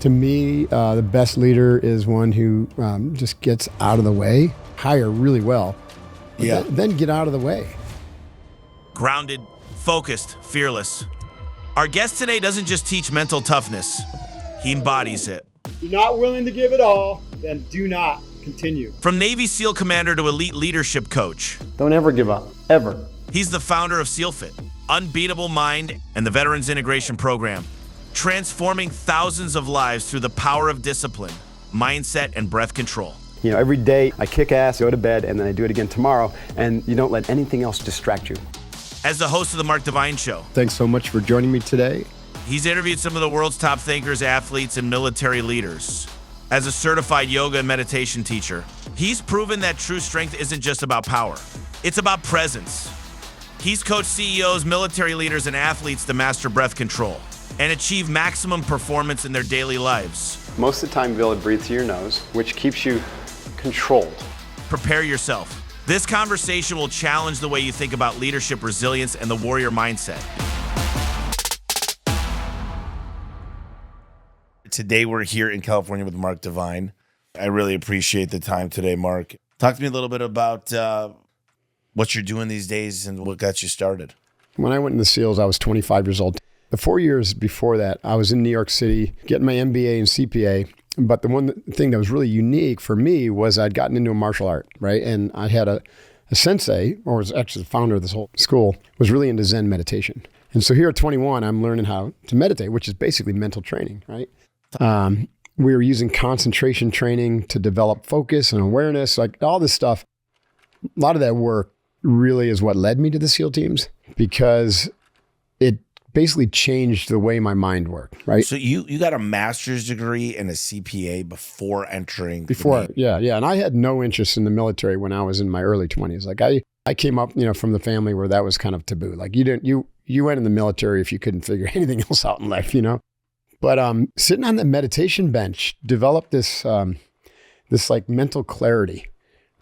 To me, the best leader is one who just gets out of the way, hire really well, then get out of the way. Grounded, focused, fearless. Our guest today doesn't just teach mental toughness, he embodies it. If you're not willing to give it all, then do not continue. From Navy SEAL commander to elite leadership coach. Don't ever give up, ever. He's the founder of SEALFIT, Unbeatable Mind, and the Veterans Integration Program, transforming thousands of lives through the power of discipline, mindset, and breath control. You know, every day I kick ass, go to bed, and then I do it again tomorrow, and you don't let anything else distract you. As the host of The Mark Divine Show, Thanks so much for joining me today. he's interviewed some of the world's top thinkers, athletes, and military leaders. As a certified yoga and meditation teacher, he's proven that true strength isn't just about power, it's about presence. He's coached CEOs, military leaders, and athletes to master breath control and achieve maximum performance in their daily lives. Most of the time, you'll be able to breathe through your nose, which keeps you controlled. Prepare yourself. This conversation will challenge the way you think about leadership, resilience, and the warrior mindset. Today, we're here in California with Mark Divine. I really appreciate the time today, Mark. Talk to me a little bit about what you're doing these days and what got you started. When I went in the SEALs, I was 25 years old. The 4 years before that, I was in New York City getting my MBA and CPA. But the one thing that was really unique for me was I'd gotten into a martial art, right? And I had a sensei, or was actually the founder of this whole school, was really into Zen meditation. And so here at 21, I'm learning how to meditate, which is basically mental training, right? We were using concentration training to develop focus and awareness, like all this stuff. A lot of that work really is what led me to the SEAL teams, because it basically changed the way my mind worked, right? So you got a master's degree and a CPA before entering? Yeah. And I had no interest in the military when I was in my early 20s. Like I came up, from the family where that was kind of taboo. Like you went in the military if you couldn't figure anything else out in life, But sitting on the meditation bench developed this like mental clarity,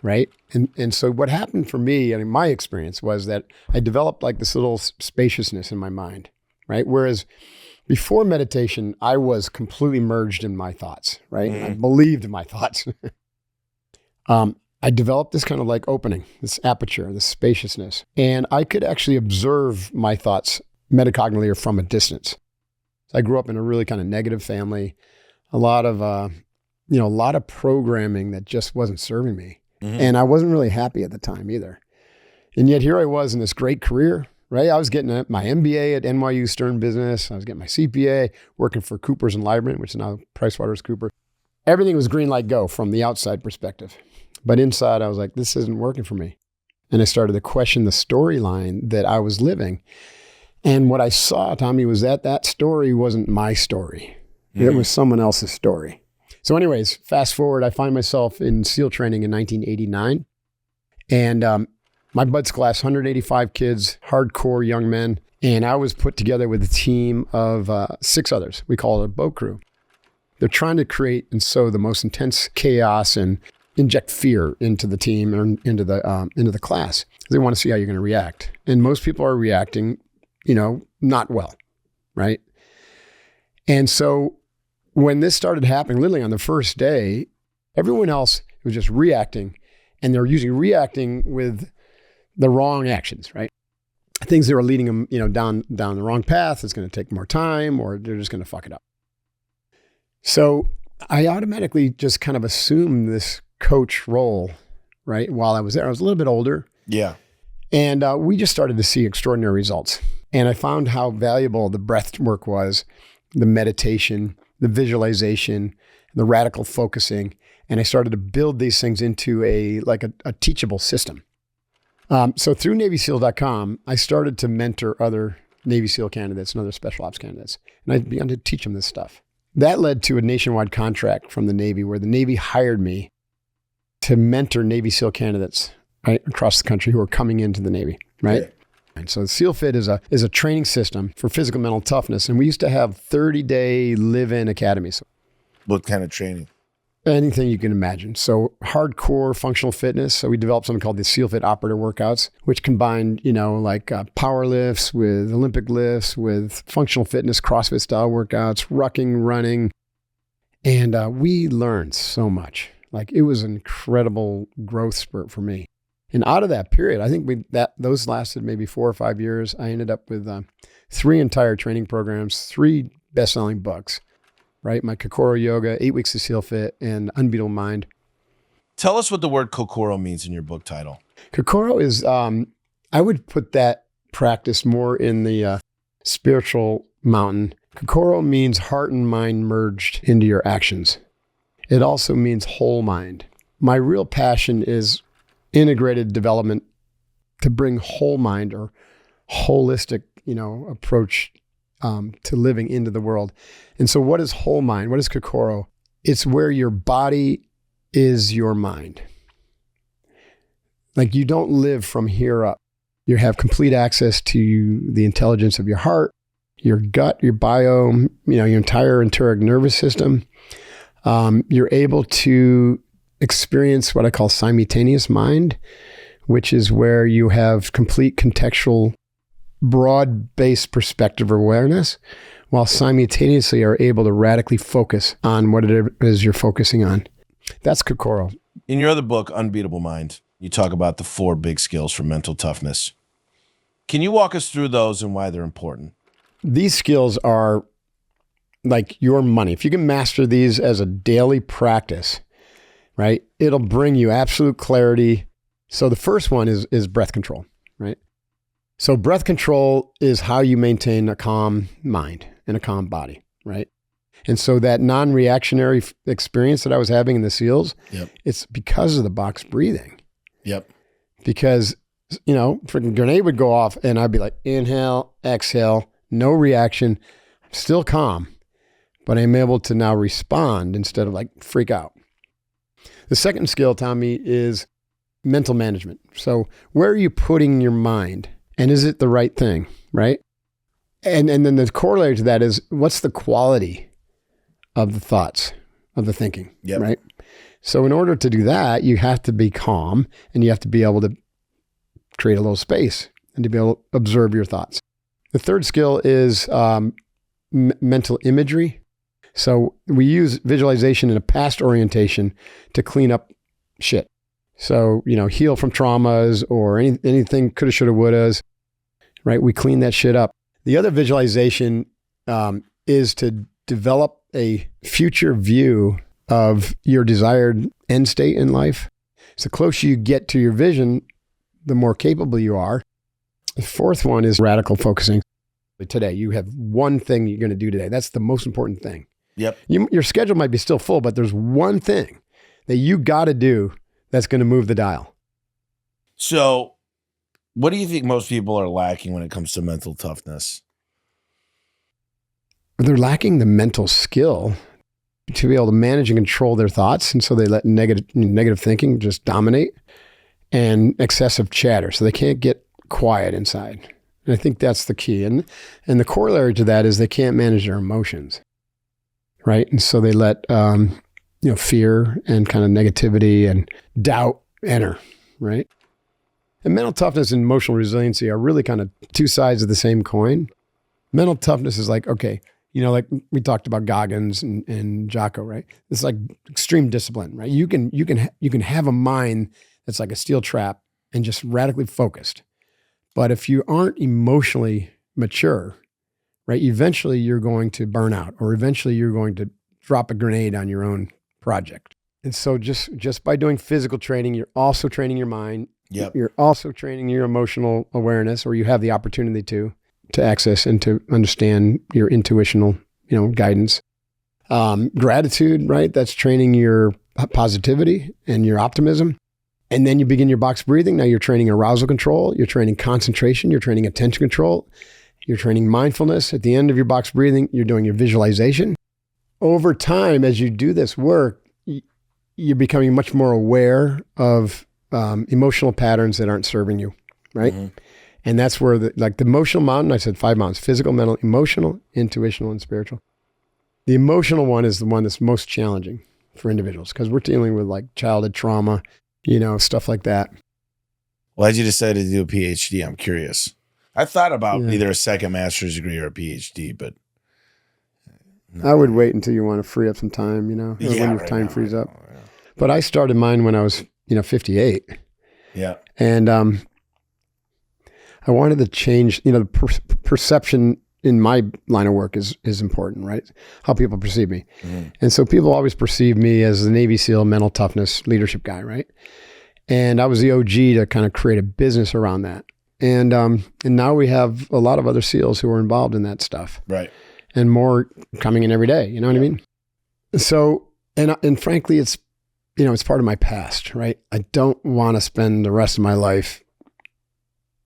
right? And so what happened for me, my experience was that I developed like this little spaciousness in my mind, right? Whereas before meditation, I was completely merged in my thoughts, right? Mm-hmm. I believed in my thoughts. I developed this kind of like opening, this aperture, this spaciousness, and I could actually observe my thoughts metacognitively or from a distance. I grew up in a really kind of negative family, a lot of programming that just wasn't serving me. Mm-hmm. And I wasn't really happy at the time either. And yet here I was in this great career, right? I was getting my MBA at NYU Stern Business. I was getting my CPA, working for Coopers and Lybrand, which is now PricewaterhouseCoopers. Everything was green light go from the outside perspective. But inside I was like, this isn't working for me. And I started to question the storyline that I was living. And what I saw, Tommy, was that story wasn't my story. Mm-hmm. It was someone else's story. So anyways, fast forward, I find myself in SEAL training in 1989. And my bud's class, 185 kids, hardcore young men. And I was put together with a team of 6 others. We call it a boat crew. They're trying to create and sow the most intense chaos and inject fear into the team or into the class. They want to see how you're going to react. And most people are reacting not well, right? And so when this started happening, literally on the first day, everyone else was just reacting, and they're usually reacting with the wrong actions, right? Things that are leading them, down the wrong path. It's going to take more time, or they're just going to fuck it up. So I automatically just kind of assumed this coach role, right? While I was there, I was a little bit older. Yeah. And we just started to see extraordinary results. And I found how valuable the breath work was, the meditation, the visualization, the radical focusing. And I started to build these things into a teachable system. So through NavySeal.com, I started to mentor other Navy SEAL candidates and other special ops candidates. And I began to teach them this stuff. That led to a nationwide contract from the Navy where the Navy hired me to mentor Navy SEAL candidates right across the country who are coming into the Navy, right? Yeah. And so SEALFIT is a training system for physical mental toughness. And we used to have 30-day live-in academies. What kind of training? Anything you can imagine. So hardcore functional fitness. So we developed something called the SEALFIT operator workouts, which combined, power lifts with Olympic lifts with functional fitness, CrossFit style workouts, rucking, running, And we learned so much. Like, it was an incredible growth spurt for me. And out of that period, I think those lasted maybe 4 or 5 years. I ended up with 3 entire training programs, 3 best-selling books, right? My Kokoro Yoga, 8 Weeks of SEALFIT, and Unbeatable Mind. Tell us what the word Kokoro means in your book title. Kokoro is, I would put that practice more in the spiritual mountain. Kokoro means heart and mind merged into your actions. It also means whole mind. My real passion is integrated development to bring whole mind or holistic, approach to living into the world. And so what is whole mind? What is Kokoro? It's where your body is your mind. Like, you don't live from here up. You have complete access to the intelligence of your heart, your gut, your biome, your entire enteric nervous system. You're able to experience what I call simultaneous mind, which is where you have complete contextual, broad-based perspective awareness, while simultaneously are able to radically focus on what it is you're focusing on. That's Kokoro. In your other book, Unbeatable Mind, you talk about the 4 big skills for mental toughness. Can you walk us through those and why they're important? These skills are like your money. If you can master these as a daily practice, right, it'll bring you absolute clarity. So the first one is breath control, right? So breath control is how you maintain a calm mind and a calm body, right? And so that non-reactionary experience that I was having in the SEALs, it's because of the box breathing. Yep. Because, freaking grenade would go off and I'd be like, inhale, exhale, no reaction, still calm, but I'm able to now respond instead of like freak out. The second skill, Tommy, is mental management. So where are you putting your mind? And is it the right thing, right? And then the corollary to that is, what's the quality of the thoughts, of the thinking, right? So in order to do that, you have to be calm and you have to be able to create a little space and to be able to observe your thoughts. The third skill is mental imagery. So we use visualization and a past orientation to clean up shit. So, heal from traumas or anything coulda, shoulda, wouldas, right? We clean that shit up. The other visualization is to develop a future view of your desired end state in life. So the closer you get to your vision, the more capable you are. The fourth one is radical focusing. Today, you have one thing you're going to do today. That's the most important thing. Yep. Your schedule might be still full, but there's one thing that you got to do that's going to move the dial. So what do you think most people are lacking when it comes to mental toughness? They're lacking the mental skill to be able to manage and control their thoughts. And so they let negative thinking just dominate, and excessive chatter. So they can't get quiet inside. And I think that's the key. And the corollary to that is they can't manage their emotions, right? And so they let fear and kind of negativity and doubt enter, right? And mental toughness and emotional resiliency are really kind of two sides of the same coin. Mental toughness is like, okay, like we talked about Goggins and Jocko, right? It's like extreme discipline, right? You can have a mind that's like a steel trap and just radically focused. But if you aren't emotionally mature, right, eventually you're going to burn out, or eventually you're going to drop a grenade on your own project. And so just by doing physical training, you're also training your mind. Yep. You're also training your emotional awareness, or you have the opportunity to access and to understand your intuitional, guidance. Gratitude, right? That's training your positivity and your optimism. And then you begin your box breathing. Now you're training arousal control. You're training concentration. You're training attention control. You're training mindfulness. At the end of your box breathing, you're doing your visualization. Over time, as you do this work, you're becoming much more aware of emotional patterns that aren't serving you, right? Mm-hmm. And that's where the emotional mountain, I said 5 mountains: physical, mental, emotional, intuitional, and spiritual. The emotional one is the one that's most challenging for individuals because we're dealing with like childhood trauma, stuff like that. Why'd you decide to do a PhD? I'm curious. I thought about either a second master's degree or a PhD, but I would wait until you want to free up some time, or when your time frees up. Yeah. But I started mine when I was, 58. Yeah. And I wanted to change, the perception in my line of work is important, right? How people perceive me. Mm-hmm. And so people always perceive me as the Navy SEAL mental toughness leadership guy, right? And I was the OG to kind of create a business around that. And now we have a lot of other SEALs who are involved in that stuff. Right. And more coming in every day, you know what I mean? So, and frankly, it's, it's part of my past, right? I don't want to spend the rest of my life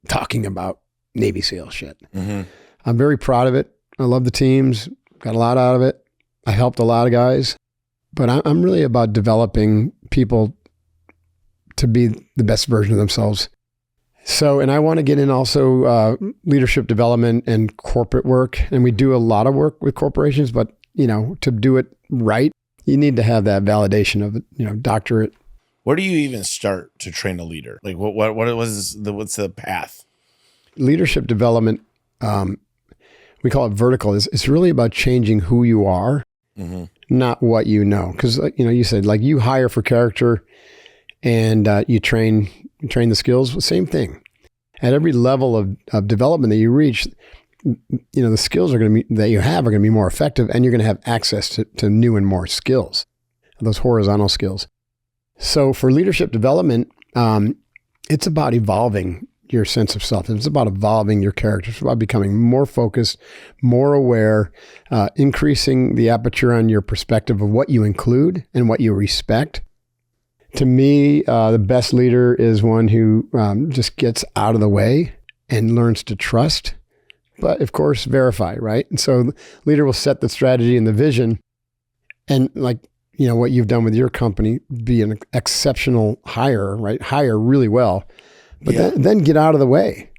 talking about Navy SEAL shit. Mm-hmm. I'm very proud of it. I love the teams, got a lot out of it. I helped a lot of guys, but I'm really about developing people to be the best version of themselves. So, and I want to get in also leadership development and corporate work. And we do a lot of work with corporations, but, to do it right, you need to have that validation of, doctorate. Where do you even start to train a leader? Like what's the path? Leadership development, we call it vertical. It's really about changing who you are, Mm-hmm. not what you know. Because, you said like you hire for character and you train the skills. Same thing. At every level of development that you reach, the skills that you have are going to be more effective, and you're going to have access to new and more skills, those horizontal skills. So for leadership development, it's about evolving your sense of self. It's about evolving your character. It's about becoming more focused, more aware, increasing the aperture on your perspective of what you include and what you respect. To me, the best leader is one who just gets out of the way and learns to trust, but of course, verify, right? And so the leader will set the strategy and the vision, and what you've done with your company, be an exceptional hire, right? Hire really well, but then get out of the way.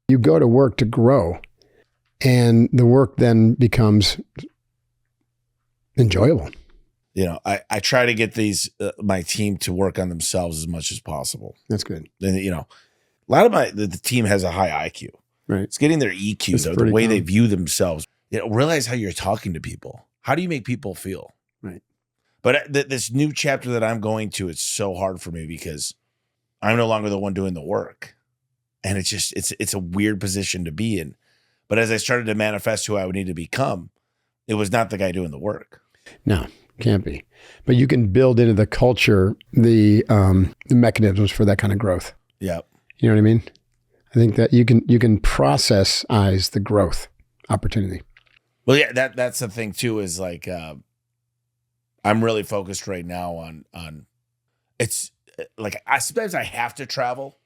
You go to work to grow, and the work then becomes enjoyable. I try to get my team to work on themselves as much as possible. That's good. And, a lot of the team has a high IQ. Right. It's getting their EQ, the way they view themselves. Realize how you're talking to people. How do you make people feel? Right. But this new chapter that I'm going to, it's so hard for me because I'm no longer the one doing the work. And it's a weird position to be in. But as I started to manifest who I would need to become, it was not the guy doing the work. No, can't be. But you can build into the culture the mechanisms for that kind of growth. Yeah. You know what I mean? I think that you can processize the growth opportunity. Well, yeah, that's the thing too, is like I'm really focused right now on it's like sometimes I have to travel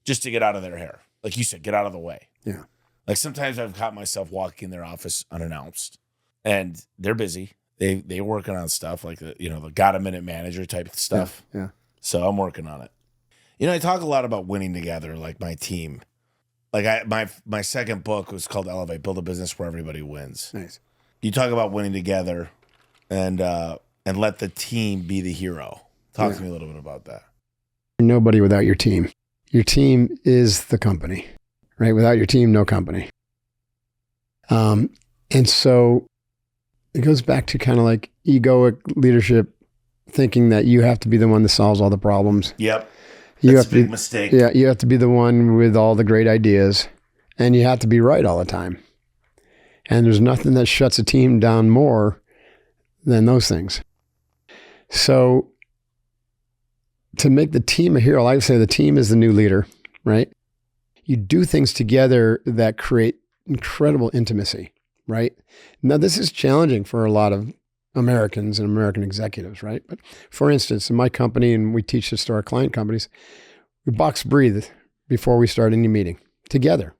just to get out of their hair. Like you said, get out of the way. Yeah. Like sometimes I've caught myself walking in their office unannounced, and they're busy. They're working on stuff like the got a minute manager type of stuff. Yeah. So I'm working on it. I talk a lot about winning together, like my team. Like my second book was called Elevate, Build a Business Where Everybody Wins. Nice. You talk about winning together and let the team be the hero. Talk to me a little bit about that. You're nobody without your team. Your team is the company, right? Without your team, no company. And so it goes back to kind of like egoic leadership, thinking that you have to be the one that solves all the problems. Yep. That's a big mistake. Yeah, you have to be the one with all the great ideas, and you have to be right all the time. And there's nothing that shuts a team down more than those things. So to make the team a hero, like I say, the team is the new leader, right? You do things together that create incredible intimacy, right? Now, this is challenging for a lot of Americans and American executives, right? But for instance, in my company, and we teach this to our client companies, we box breathe before we start any meeting together,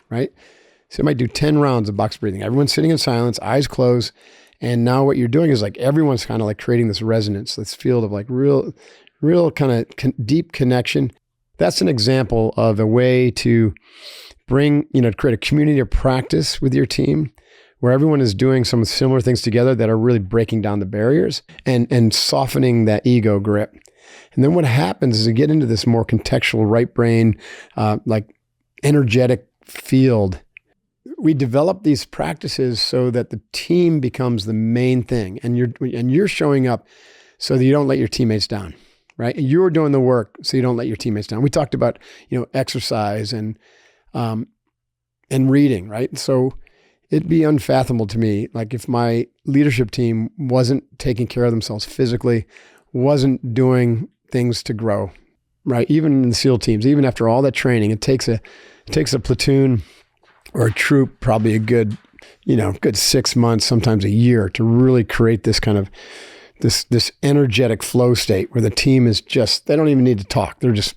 right? So you might do 10 rounds of box breathing. Everyone's sitting in silence, eyes closed. And now what you're doing is like everyone's kind of like creating this resonance, this field of like real kind of deep connection. That's an example of a way to bring, to create a community of practice with your team where everyone is doing some similar things together that are really breaking down the barriers and softening that ego grip. And then what happens is you get into this more contextual right brain, like energetic field we develop these practices so that the team becomes the main thing, and you're showing up so that you don't let your teammates down, right? You're doing the work so you don't let your teammates down. We talked about, exercise and reading, right? So it'd be unfathomable to me, like if my leadership team wasn't taking care of themselves physically, wasn't doing things to grow, right? Even in the SEAL teams, even after all that training, it takes a platoon or a troop probably a good 6 months, sometimes a year, to really create this kind of this energetic flow state where the team is just, they don't even need to talk. They're just,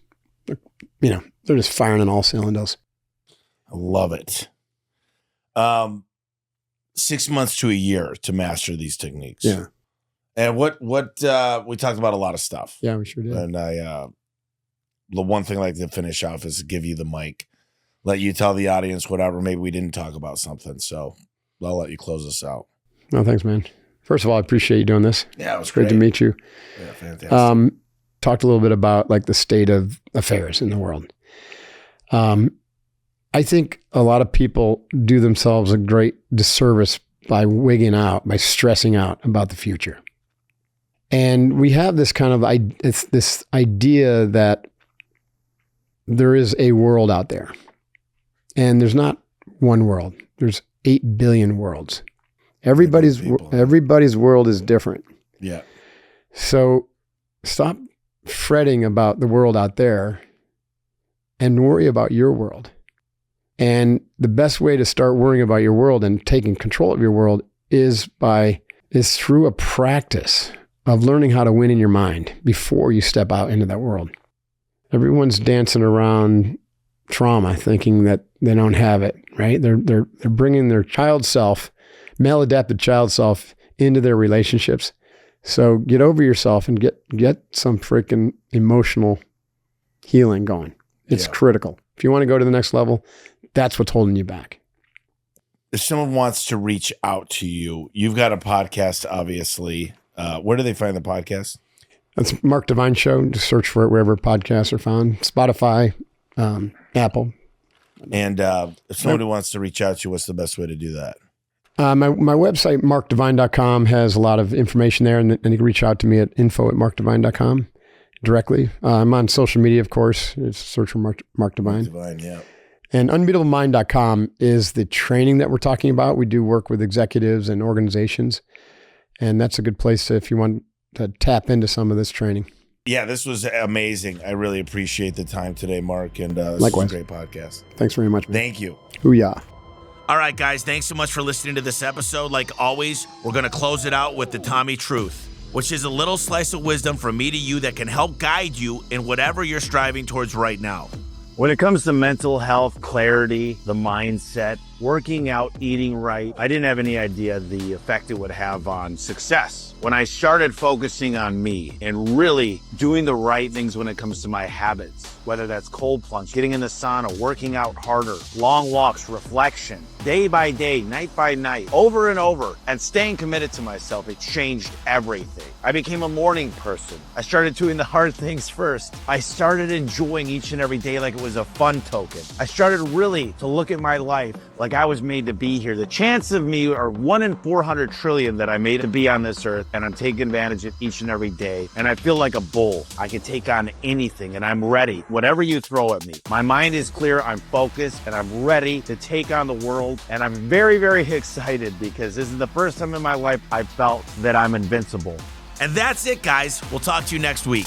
they're just firing on all cylinders. I love it. 6 months to a year to master these techniques. Yeah. And what we talked about a lot of stuff. Yeah, we sure did. And the one thing I like to finish off is give you the mic, let you tell the audience whatever. Maybe we didn't talk about something, so I'll let you close us out. No, thanks, man. First of all, I appreciate you doing this. Yeah, it was great to meet you. Yeah, fantastic. Talked a little bit about like the state of affairs in the world. I think a lot of people do themselves a great disservice by wigging out, by stressing out about the future. And we have this kind of this idea that there is a world out there, and there's not one world. There's 8 billion worlds. Everybody's world is different. Yeah. So stop fretting about the world out there and worry about your world. And the best way to start worrying about your world and taking control of your world is through a practice of learning how to win in your mind before you step out into that world. Everyone's dancing around trauma, thinking that they don't have it, right? They're bringing their child self, maladapted child self, into their relationships. So get over yourself and get some freaking emotional healing going. It's critical. If you want to go to the next level, that's what's holding you back. If someone wants to reach out to you, you've got a podcast, obviously. Where do they find the podcast? That's Mark Divine Show. Just search for it wherever podcasts are found. Spotify, Apple. And if somebody wants to reach out to you, what's the best way to do that? My website, markdivine.com, has a lot of information there, and you can reach out to me at info@markdivine.com directly. I'm on social media, of course. It's search for Mark Divine. Divine, yeah. And unbeatablemind.com is the training that we're talking about. We do work with executives and organizations, and that's a good place if you want to tap into some of this training. Yeah, this was amazing. I really appreciate the time today, Mark, and this Likewise. was a great podcast. Thanks very much, man. Thank you. Hoo-yah. All right, guys, thanks so much for listening to this episode. Like always, we're going to close it out with the Tommy Truth, which is a little slice of wisdom from me to you that can help guide you in whatever you're striving towards right now. When it comes to mental health, clarity, the mindset, working out, eating right, I didn't have any idea the effect it would have on success. When I started focusing on me and really doing the right things when it comes to my habits, whether that's cold plunge, getting in the sauna, working out harder, long walks, reflection, day by day, night by night, over and over, and staying committed to myself, it changed everything. I became a morning person. I started doing the hard things first. I started enjoying each and every day like it was a fun token. I started really to look at my life like I was made to be here. The chances of me are 1 in 400 trillion that I made to be on this earth, and I'm taking advantage of each and every day. And I feel like a bull. I can take on anything, and I'm ready. Whatever you throw at me. My mind is clear, I'm focused, and I'm ready to take on the world. And I'm very, very excited because this is the first time in my life I felt that I'm invincible. And that's it, guys. We'll talk to you next week.